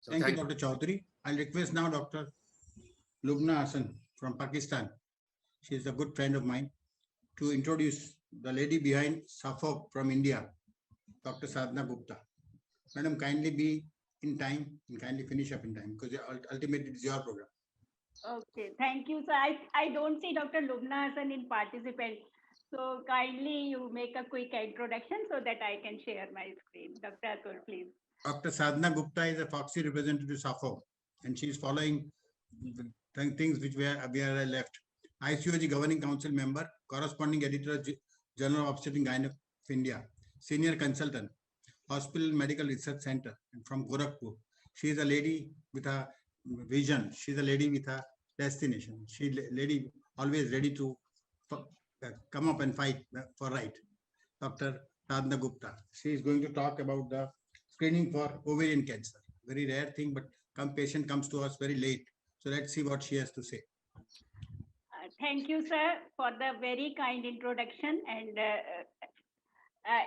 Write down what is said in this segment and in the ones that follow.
So Thank you, Dr. Chaudhary. I'll request now Dr. Lubna Hassan from Pakistan. She is a good friend of mine, to introduce the lady behind Suffolk from India, Dr. Sadhana Gupta. Madam, kindly be in time and kindly finish up in time, because ultimately it's your program. Okay, thank you. So I don't see Dr. Lubna Hassan in participant. So kindly you make a quick introduction so that I can share my screen. Dr. Atul, please. Dr. Sadhana Gupta is a Foxy representative to Suffolk, and she is following the things which we are left. ICOG Governing Council member, corresponding editor, Journal of Obstetrics and Gynecology of India, senior consultant, Hospital Medical Research Center, and from Gorakhpur. She is a lady with a vision. She is a lady with a destination. She is a lady always ready to come up and fight for right. Dr. Sadhana Gupta. She is going to talk about the screening for ovarian cancer. Very rare thing, but patient comes to us very late. So let's see what she has to say. Thank you, sir, for the very kind introduction. And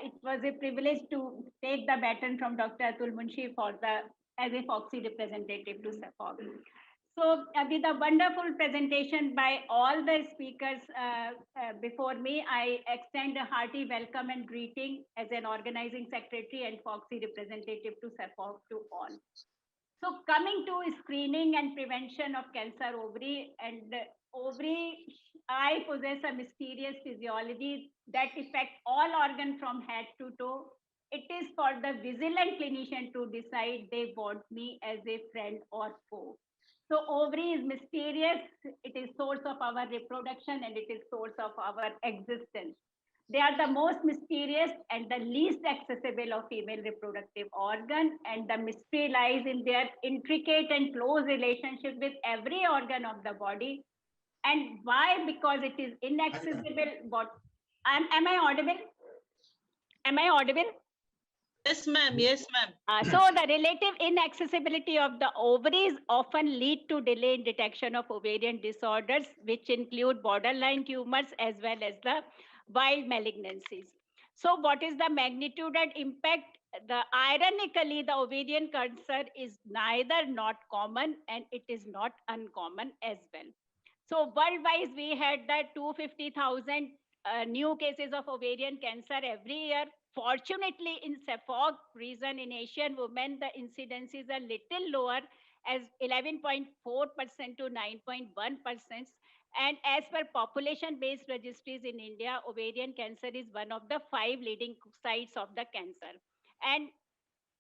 it was a privilege to take the baton from Dr. Atul Munshi as a Foxy representative to Suffolk. So with a wonderful presentation by all the speakers before me, I extend a hearty welcome and greeting as an organizing secretary and Foxy representative to Suffolk to all. So coming to screening and prevention of cancer ovary, and ovary, I possess a mysterious physiology that affects all organs from head to toe. It is for the vigilant clinician to decide they want me as a friend or foe. So ovary is mysterious. It is source of our reproduction and it is source of our existence. They are the most mysterious and the least accessible of female reproductive organ, and the mystery lies in their intricate and close relationship with every organ of the body. And why? Because it is inaccessible. Am I audible? Am I audible? Yes, ma'am. Yes, ma'am. So the relative inaccessibility of the ovaries often lead to delay in detection of ovarian disorders, which include borderline tumors as well as the wild malignancies. So what is the magnitude and impact? Ironically, the ovarian cancer is neither not common and it is not uncommon as well. So worldwide, we had that 250,000 new cases of ovarian cancer every year. Fortunately, in Suffolk region in Asian women, the incidence is a little lower as 11.4% to 9.1%. And as per population-based registries in India, ovarian cancer is one of the 5 leading sites of the cancer. And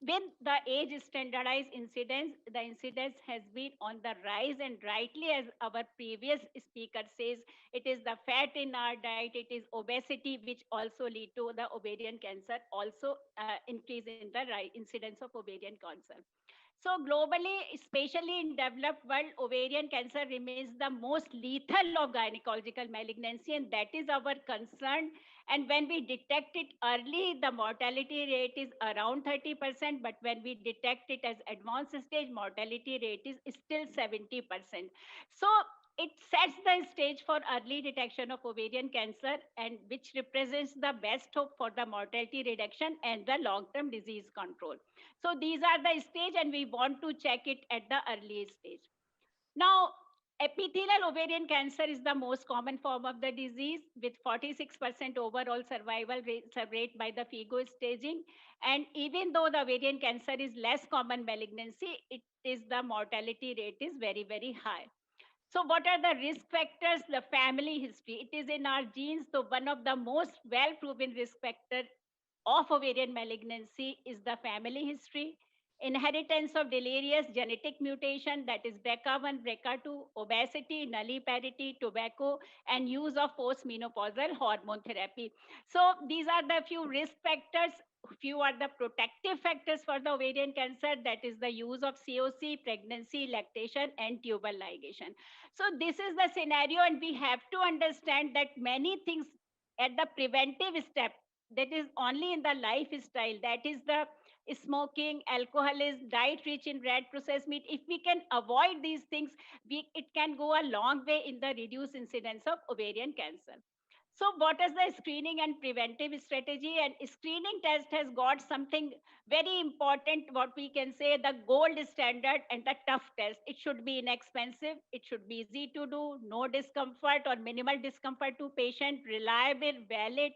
with the age standardized incidence, the incidence has been on the rise, and rightly, as our previous speaker says, it is the fat in our diet, it is obesity, which also lead to the ovarian cancer, also increase in the incidence of ovarian cancer. So globally, especially in developed world, ovarian cancer remains the most lethal of gynecological malignancy, and that is our concern. And when we detect it early, the mortality rate is around 30%, but when we detect it as advanced stage, mortality rate is still 70%. So it sets the stage for early detection of ovarian cancer, and which represents the best hope for the mortality reduction and the long-term disease control. So these are the stage, and we want to check it at the early stage. Now, epithelial ovarian cancer is the most common form of the disease, with 46% overall survival rate by the FIGO staging. And even though the ovarian cancer is less common malignancy, the mortality rate is very, very high. So what are the risk factors? The family history. It is in our genes. So one of the most well-proven risk factor of ovarian malignancy is the family history. Inheritance of deleterious genetic mutation, that is BRCA1, BRCA2, obesity, nulliparity, tobacco, and use of postmenopausal hormone therapy. So these are the few risk factors. Few are the protective factors for the ovarian cancer, that is the use of COC, pregnancy, lactation, and tubal ligation. So this is the scenario, and we have to understand that many things at the preventive step, that is only in the lifestyle, that is the smoking, alcoholism, diet rich in red processed meat. If we can avoid these things, it can go a long way in the reduced incidence of ovarian cancer. So what is the screening and preventive strategy? And screening test has got something very important, what we can say, the gold standard and the tough test. It should be inexpensive, it should be easy to do, no discomfort or minimal discomfort to patient, reliable, valid,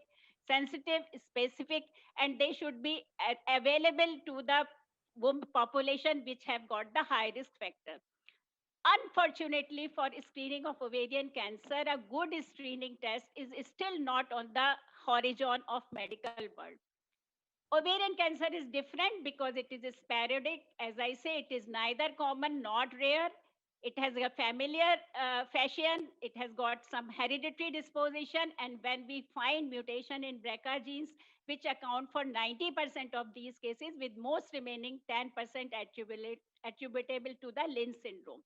sensitive, specific, and they should be available to the population which have got the high risk factor. Unfortunately, for screening of ovarian cancer, a good screening test is still not on the horizon of medical world. Ovarian cancer is different because it is sporadic. As I say, it is neither common nor rare. It has a familiar fashion. It has got some hereditary disposition. And when we find mutation in BRCA genes, which account for 90% of these cases, with most remaining 10% attributable to the Lynch syndrome.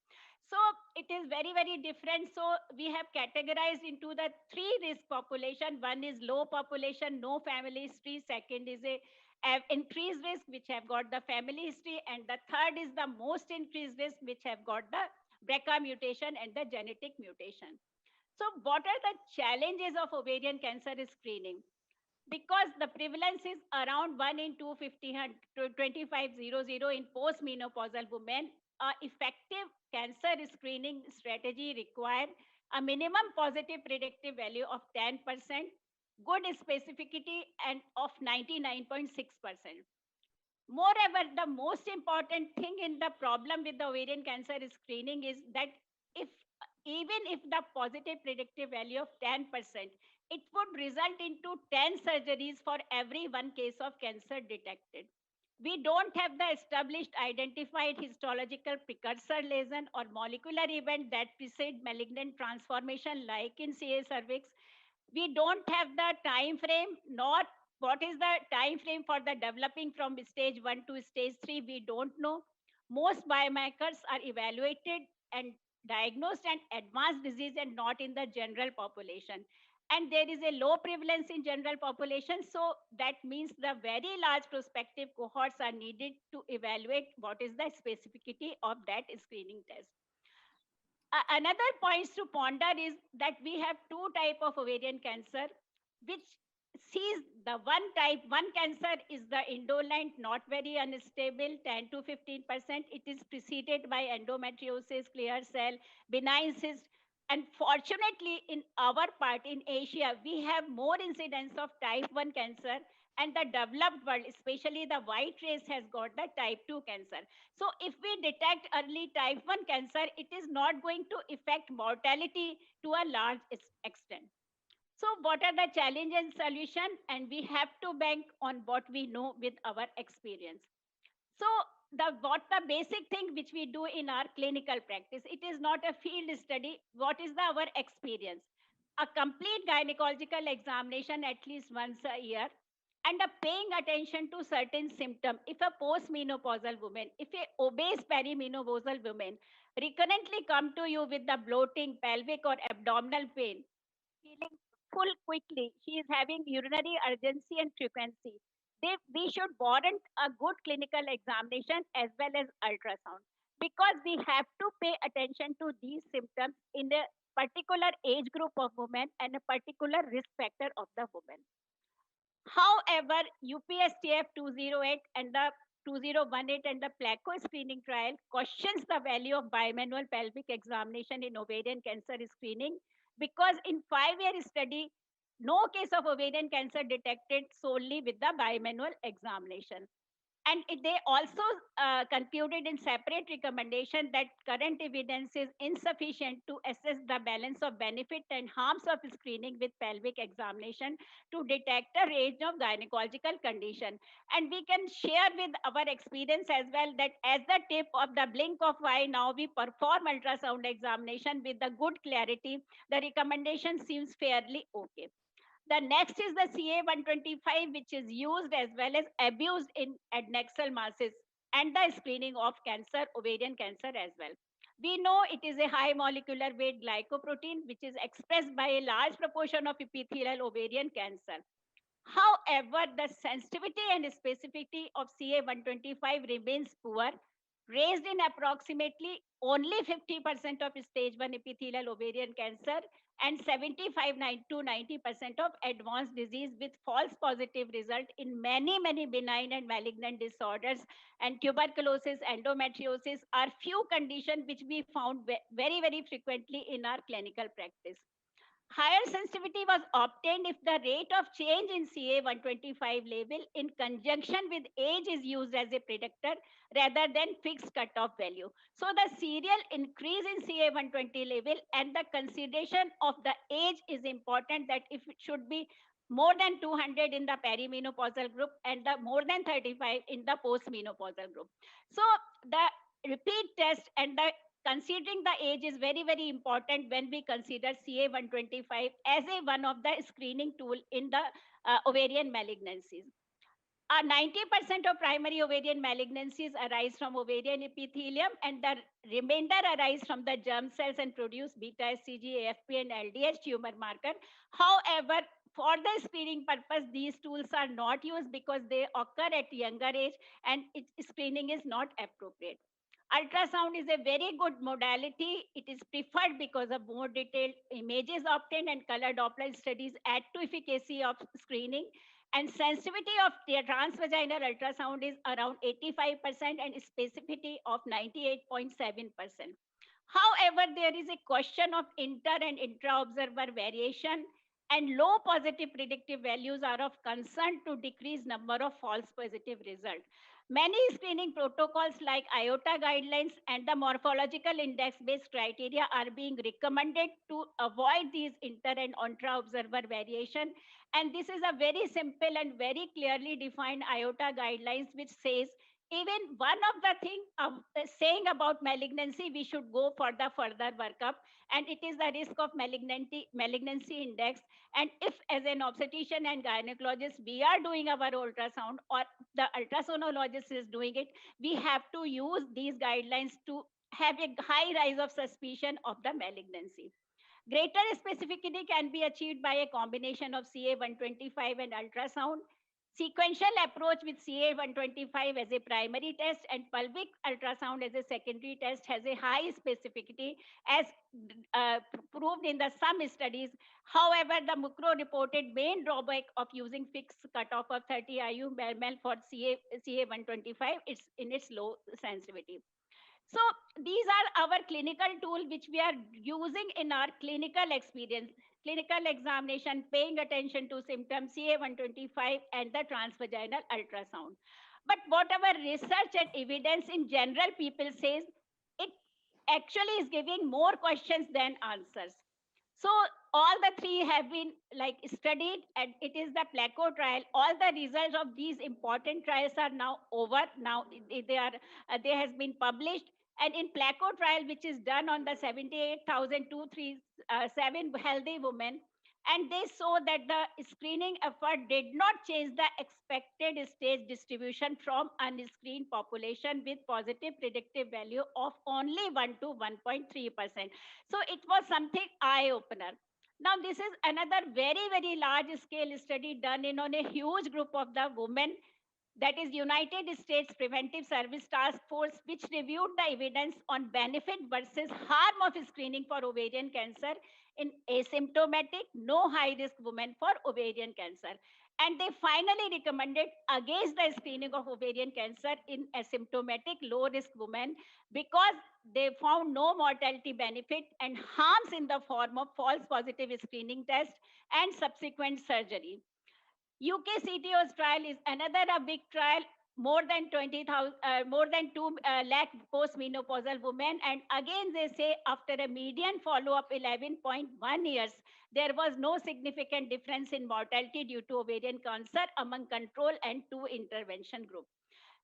So it is very, very different. So we have categorized into the three risk population. One is low population, no family history. Second is a have increased risk, which have got the family history, and the third is the most increased risk, which have got the BRCA mutation and the genetic mutation. So what are the challenges of ovarian cancer screening? Because the prevalence is around 1 in 250 to 2500 in postmenopausal women, effective cancer screening strategy require a minimum positive predictive value of 10%, good specificity and of 99.6%. Moreover, the most important thing in the problem with the ovarian cancer screening is that if even if the positive predictive value of 10%, it would result into 10 surgeries for every one case of cancer detected. We don't have the established identified histological precursor lesion or molecular event that precede malignant transformation like in CA cervix. We don't have the time frame nor what is the time frame for the developing from stage 1 to stage 3. We don't know. Most biomarkers are evaluated and diagnosed and advanced disease and not in the general population, and there is a low prevalence in general population, so that means the very large prospective cohorts are needed to evaluate what is the specificity of that screening test. Another points to ponder is that we have two type of ovarian cancer, which sees the one cancer is the indolent, not very unstable, 10 to 15%. It is preceded by endometriosis, clear cell, benign cyst. And fortunately, in our part in Asia, we have more incidence of type 1 cancer, and the developed world, especially the white race, has got the type 2 cancer. So if we detect early type 1 cancer, it is not going to affect mortality to a large extent. So what are the challenge and solution? And we have to bank on what we know with our experience. So the basic thing which we do in our clinical practice, it is not a field study. What is our experience? A complete gynecological examination at least once a year, and a paying attention to certain symptom. If a postmenopausal woman, if a obese perimenopausal woman recurrently come to you with the bloating, pelvic or abdominal pain, feeling full quickly, she is having urinary urgency and frequency, we should warrant a good clinical examination as well as ultrasound, because we have to pay attention to these symptoms in a particular age group of women and a particular risk factor of the woman. However, UPSTF 208 and the 2018 and the PLACO screening trial questions the value of bimanual pelvic examination in ovarian cancer screening, because in 5-year study, no case of ovarian cancer detected solely with the bimanual examination. And they also concluded in separate recommendation that current evidence is insufficient to assess the balance of benefit and harms of screening with pelvic examination to detect a range of gynecological condition. And we can share with our experience as well that as the tip of the blink of eye, now we perform ultrasound examination with the good clarity. The recommendation seems fairly okay. The next is the CA-125, which is used as well as abused in adnexal masses and the screening of cancer, ovarian cancer as well. We know it is a high molecular weight glycoprotein, which is expressed by a large proportion of epithelial ovarian cancer. However, the sensitivity and specificity of CA-125 remains poor. raised in approximately only 50% of stage 1 epithelial ovarian cancer and 75 to 90% of advanced disease with false positive result in many benign and malignant disorders, and tuberculosis, endometriosis are few conditions which we found very frequently in our clinical practice. Higher sensitivity was obtained if the rate of change in CA125 level in conjunction with age is used as a predictor rather than fixed cutoff value. So the serial increase in CA120 level and the consideration of the age is important, that if it should be more than 200 in the perimenopausal group and the more than 35 in the postmenopausal group. So the repeat test and the considering the age is very important when we consider CA125 as a one of the screening tool in the ovarian malignancies. 90% of primary ovarian malignancies arise from ovarian epithelium, and the remainder arise from the germ cells and produce beta HCG, AFP, and LDH tumor marker. However, for the screening purpose, these tools are not used because they occur at younger age and screening is not appropriate. Ultrasound is a very good modality. It is preferred because of more detailed images obtained, and color Doppler studies add to efficacy of screening. And sensitivity of the transvaginal ultrasound is around 85% and specificity of 98.7%. However, there is a question of inter and intra-observer variation, and low positive predictive values are of concern to decrease number of false positive results. Many screening protocols like IOTA guidelines and the morphological index-based criteria are being recommended to avoid these inter and intra-observer variation. And this is a very simple and very clearly defined IOTA guidelines, which says even one of the things saying about malignancy, we should go for the further workup, and it is the risk of malignancy index. And if as an obstetrician and gynecologist, we are doing our ultrasound or the ultrasonologist is doing it, we have to use these guidelines to have a high rise of suspicion of the malignancy. Greater specificity can be achieved by a combination of CA125 and ultrasound. Sequential approach with CA125 as a primary test and pelvic ultrasound as a secondary test has a high specificity as proved in the some studies. However, the Mukro reported main drawback of using fixed cutoff of 30 IU mmol for CA125 is in its low sensitivity. So these are our clinical tool which we are using in our clinical experience, clinical examination, paying attention to symptoms, CA125 and the transvaginal ultrasound. But whatever research and evidence in general people says, it actually is giving more questions than answers. So all the three have been like studied, and it is the PLACO trial. All the results of these important trials are now over. Now they has been published. And in PLACO trial, which is done on the 78,237 healthy women, and they saw that the screening effort did not change the expected stage distribution from unscreened population with positive predictive value of only 1 to 1.3%. So it was something eye-opener. Now, this is another very large scale study done in on a huge group of the women, that is United States Preventive Service Task Force, which reviewed the evidence on benefit versus harm of screening for ovarian cancer in asymptomatic, no high risk women for ovarian cancer. And they finally recommended against the screening of ovarian cancer in asymptomatic, low risk women because they found no mortality benefit and harms in the form of false positive screening test and subsequent surgery. UK CTO's trial is another big trial, more than 20,000, more than 2 lakh postmenopausal women. And again, they say after a median follow-up 11.1 years, there was no significant difference in mortality due to ovarian cancer among control and 2 intervention group.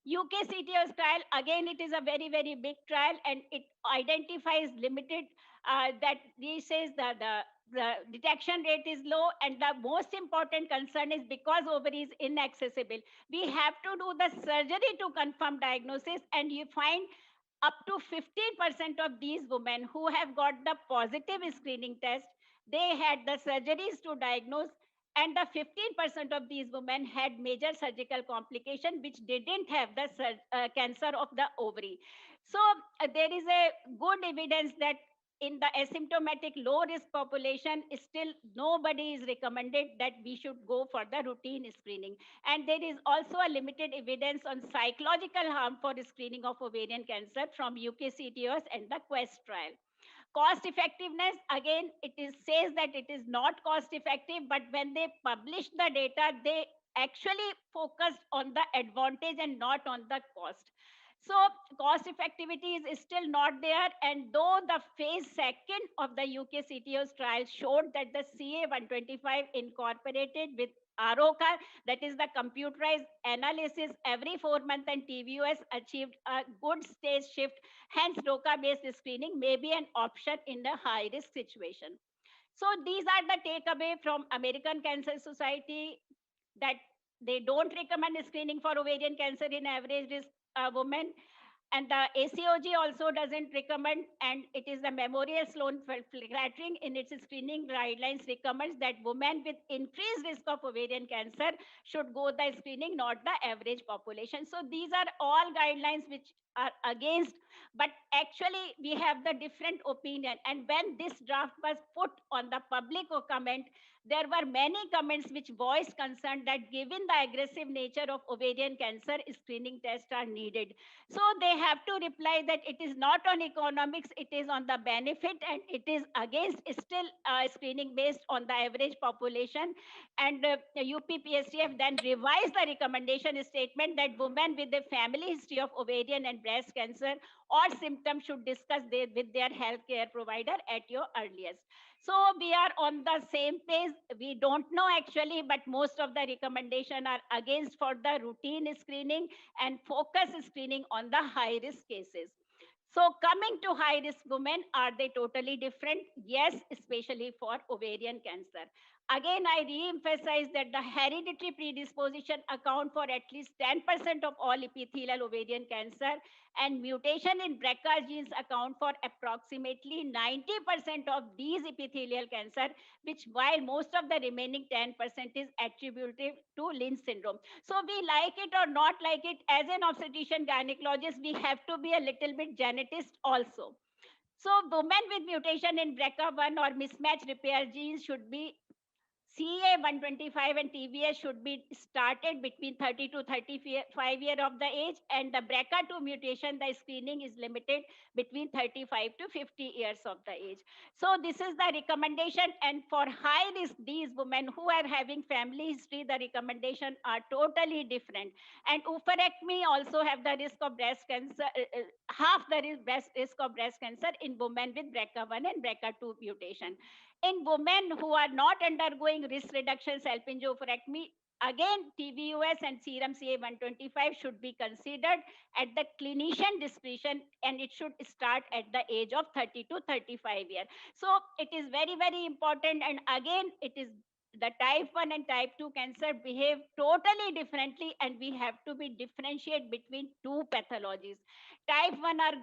UK CTO's trial, again, it is a very big trial, and it identifies limited, that this says that the detection rate is low, and the most important concern is because ovary is inaccessible, we have to do the surgery to confirm diagnosis, and you find up to 15% of these women who have got the positive screening test, they had the surgeries to diagnose, and the 15% of these women had major surgical complication which didn't have the cancer of the ovary. So there is a good evidence that in the asymptomatic low risk population, still nobody is recommended that we should go for the routine screening. And there is also a limited evidence on psychological harm for screening of ovarian cancer from UKCTOS and the Quest trial. Cost effectiveness, again, it is says that it is not cost effective, but when they publish the data, they actually focused on the advantage and not on the cost. So cost effectivity is still not there. And though the phase second of the UK CTO's trial showed that the CA125 incorporated with ROCA, that is the computerized analysis every 4 months, and TVUS achieved a good stage shift. Hence, ROCA-based screening may be an option in a high-risk situation. So these are the takeaway from American Cancer Society, that they don't recommend screening for ovarian cancer in average risk women. And the ACOG also doesn't recommend, and it is the Memorial Sloan Kettering in its screening guidelines recommends that women with increased risk of ovarian cancer should go the screening, not the average population. So these are all guidelines which are against, but actually we have the different opinion. And when this draft was put on the public comment, there were many comments which voiced concern that given the aggressive nature of ovarian cancer, screening tests are needed. So they have to reply that it is not on economics, it is on the benefit, and it is against still screening based on the average population. And UPPSTF then revised the recommendation statement that women with a family history of ovarian and breast cancer or symptoms should discuss with their healthcare provider at your earliest. So we are on the same page. We don't know actually, but most of the recommendation are against for the routine screening and focus screening on the high risk cases. So coming to high risk women, are they totally different? Yes, especially for ovarian cancer. Again, I re-emphasize that the hereditary predisposition account for at least 10% of all epithelial ovarian cancer, and mutation in BRCA genes account for approximately 90% of these epithelial cancer, which while most of the remaining 10% is attributed to Lynch syndrome. So we like it or not like it, as an obstetrician gynecologist, we have to be a little bit genetist also. So women with mutation in BRCA1 or mismatch repair genes should be CA125 and TVS should be started between 30 to 35 year of the age, and the BRCA2 mutation, the screening is limited between 35 to 50 years of the age. So this is the recommendation, and for high risk, these women who are having family history, the recommendation are totally different. And oophorectomy also have the risk of breast cancer, half the risk of breast cancer in women with BRCA1 and BRCA2 mutation. In women who are not undergoing risk reduction salpingo-oophorectomy, again, TVUS and serum CA125 should be considered at the clinician discretion, and it should start at the age of 30 to 35 years. So it is very, very important. And again, it is the type 1 and type 2 cancer behave totally differently, and we have to be differentiate between two pathologies. Type 1 are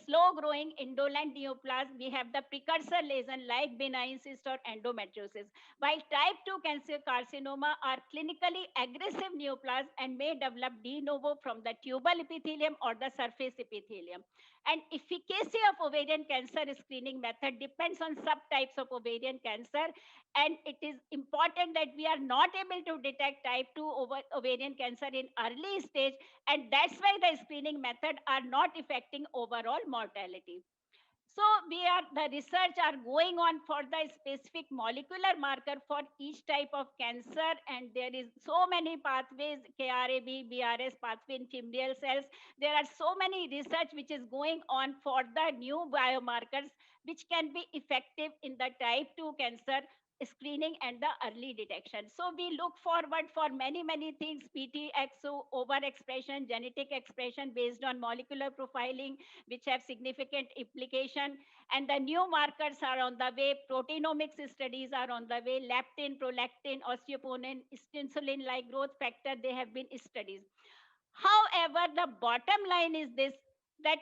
slow growing indolent neoplasm. We have the precursor lesion like benign cyst or endometriosis. While type 2 cancer carcinoma are clinically aggressive neoplasm and may develop de novo from the tubal epithelium or the surface epithelium. And efficacy of ovarian cancer screening method depends on subtypes of ovarian cancer. And it is important that we are not able to detect type 2 ovarian cancer in early stage, and that's why the screening method are not affecting overall mortality. So the research are going on for the specific molecular marker for each type of cancer, and there is so many pathways, KRAB, BRS pathway in female cells. There are so many research which is going on for the new biomarkers which can be effective in the type 2 cancer screening and the early detection. So we look forward for many, many things, PTXO, overexpression, genetic expression based on molecular profiling, which have significant implication. And the new markers are on the way. Proteinomics studies are on the way. Leptin, prolactin, osteoponin, insulin-like growth factor, they have been studies. However, the bottom line is this, that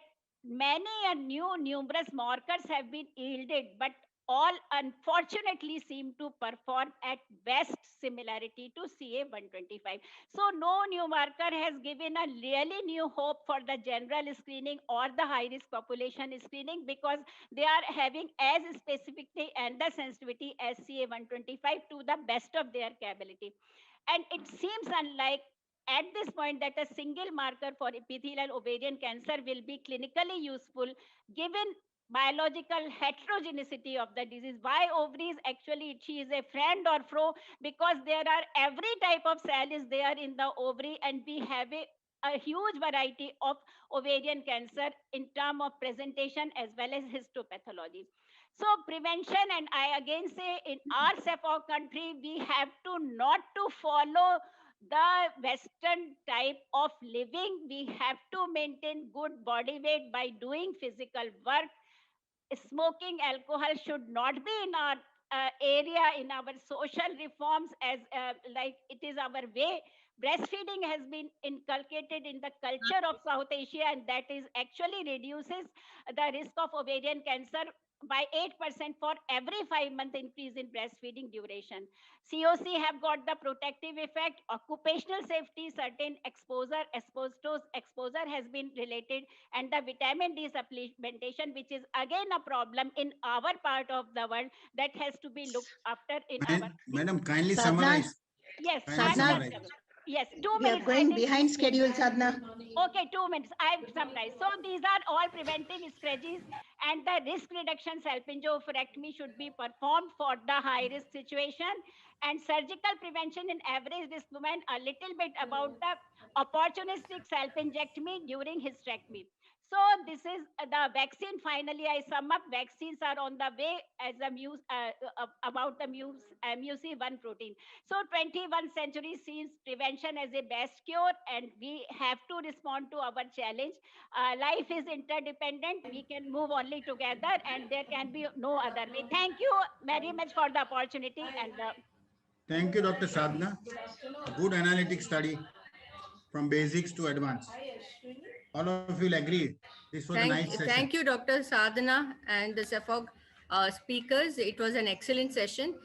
many and numerous markers have been yielded, but all unfortunately seem to perform at best similarity to CA-125. So no new marker has given a really new hope for the general screening or the high-risk population screening, because they are having as specificity and the sensitivity as CA-125 to the best of their capability. And it seems unlike at this point that a single marker for epithelial ovarian cancer will be clinically useful given biological heterogeneity of the disease. Why ovaries? Actually, she is a friend or foe, because there are every type of cell is there in the ovary, and we have a huge variety of ovarian cancer in term of presentation as well as histopathology. So prevention, and I again say in our SEPOC country, we have to not to follow the Western type of living. We have to maintain good body weight by doing physical work. Smoking, alcohol should not be in our area, in our social reforms, as like it is our way. Breastfeeding has been inculcated in the culture of South Asia, and that is actually reduces the risk of ovarian cancer by 8% for every 5-month increase in breastfeeding duration. COC have got the protective effect. Occupational safety, certain asbestos exposure has been related, and the vitamin D supplementation, which is again a problem in our part of the world, that has to be looked after in our. Madam, kindly Sadhna? summarize. Yes, Kindly I'm summarize. just- yes, 2 We are minutes. I going think- behind schedule, Sadhna. Okay, 2 minutes. I've summarized. So these are all preventive strategies, and the risk reduction salpingo-oophorectomy should be performed for the high-risk situation, and surgical prevention in average risk women, a little bit about the opportunistic salpingectomy during hysterectomy. So this is the vaccine. Finally, I sum up. Vaccines are on the way as a about the MUC1 protein. So 21st century sees prevention as a best cure, and we have to respond to our challenge. Life is interdependent. We can move only together, and there can be no other way. Thank you very much for the opportunity. And Thank you, Dr. Sadhna. A good analytic study from basics to advanced. All of you will agree. This was a nice session. Thank you, Dr. Sadhana and the SEPOC speakers. It was an excellent session.